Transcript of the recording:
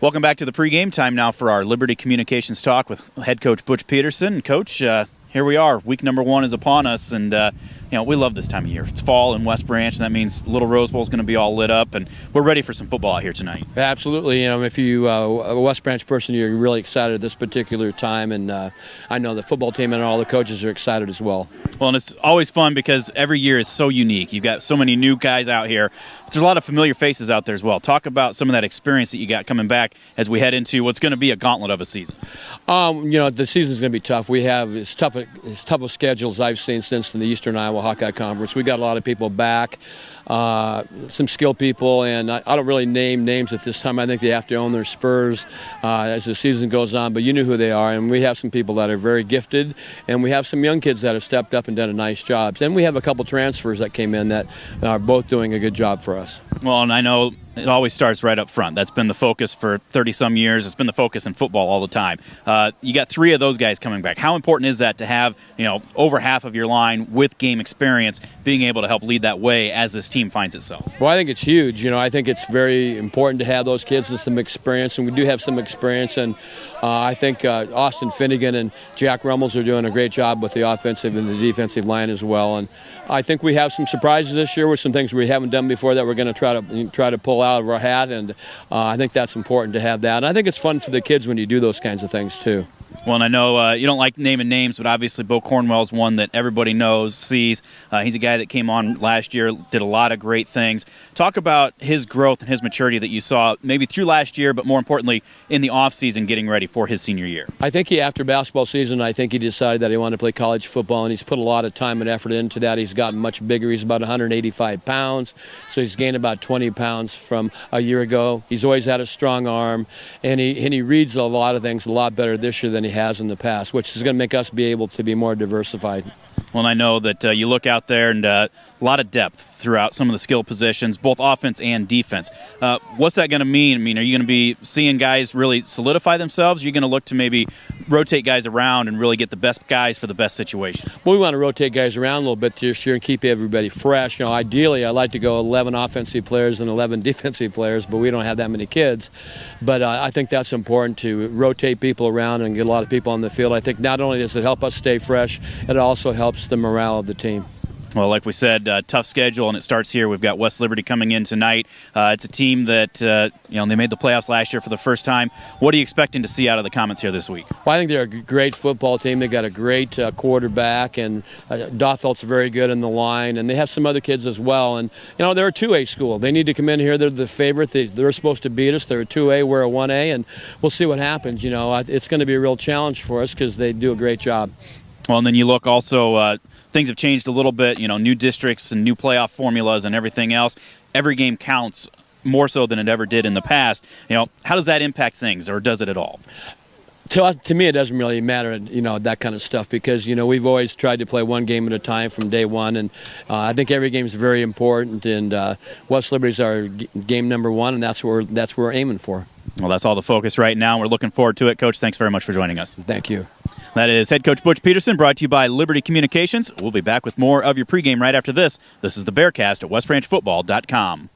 Welcome back to the pregame. Time now for our Liberty Communications Talk with head coach Butch Pedersen. Coach, here we are. Week number 1 is upon us, and we love this time of year. It's fall in West Branch, and that means Little Rose Bowl is going to be all lit up, and we're ready for some football out here tonight. Absolutely. If you a West Branch person, you're really excited at this particular time, and I know the football team and all the coaches are excited as well. Well, and it's always fun because every year is so unique. You've got so many new guys out here. There's a lot of familiar faces out there as well. Talk about some of that experience that you got coming back as we head into what's going to be a gauntlet of a season. The season's going to be tough. We have as tough a schedule as I've seen since the Eastern Iowa Hawkeye Conference. We got a lot of people back, some skilled people, and I don't really name names at this time. I think they have to own their spurs as the season goes on, but you knew who they are, and we have some people that are very gifted, and we have some young kids that have stepped up and done a nice job. Then we have a couple transfers that came in that are both doing a good job for us. Well, and I know it always starts right up front. That's been the focus for 30-some years. It's been the focus in football all the time. You got 3 of those guys coming back. How important is that to have, over half of your line with game experience being able to help lead that way as this team finds itself? Well, I think it's huge. I think it's very important to have those kids with some experience, and we do have some experience. And I think Austin Finnegan and Jack Rummels are doing a great job with the offensive and the defensive line as well. And I think we have some surprises this year with some things we haven't done before that we're going to try to pull out of our hat, and I think that's important to have that. And I think it's fun for the kids when you do those kinds of things too. Well, and I know you don't like naming names, but obviously Bo Cornwell's one that everybody knows, sees. He's a guy that came on last year, did a lot of great things. Talk about his growth and his maturity that you saw maybe through last year, but more importantly in the offseason getting ready for his senior year. I think after basketball season, I think he decided that he wanted to play college football, and he's put a lot of time and effort into that. He's gotten much bigger. He's about 185 pounds, so he's gained about 20 pounds from a year ago. He's always had a strong arm, and he reads a lot of things a lot better this year than he has in the past, which is going to make us be able to be more diversified. Well, and I know that you look out there and a lot of depth throughout some of the skill positions, both offense and defense. What's that going to mean? Are you going to be seeing guys really solidify themselves? Are you going to look to maybe rotate guys around and really get the best guys for the best situation? Well, we want to rotate guys around a little bit this year and keep everybody fresh. Ideally, I'd like to go 11 offensive players and 11 defensive players, but we don't have that many kids. But I think that's important to rotate people around and get a lot of people on the field. I think not only does it help us stay fresh, it also helps the morale of the team. Well, like we said, tough schedule, and it starts here. We've got West Liberty coming in tonight. It's a team that, they made the playoffs last year for the first time. What are you expecting to see out of the Comets here this week? Well, I think they're a great football team. They've got a great quarterback, and Dotfeld's very good in the line, and they have some other kids as well. And, they're a 2A school. They need to come in here. They're the favorite. They're supposed to beat us. They're a 2A. We're a 1A, and we'll see what happens. It's going to be a real challenge for us because they do a great job. Well, and then you look also, things have changed a little bit, new districts and new playoff formulas and everything else. Every game counts more so than it ever did in the past. How does that impact things, or does it at all? To me, it doesn't really matter, that kind of stuff, because, we've always tried to play one game at a time from day one, and I think every game is very important, and West Liberty's our game number 1, and that's what we're aiming for. Well, that's all the focus right now. We're looking forward to it. Coach, thanks very much for joining us. Thank you. That is head coach Butch Pedersen, brought to you by Liberty Communications. We'll be back with more of your pregame right after this. This is the Bearcast at westbranchfootball.com.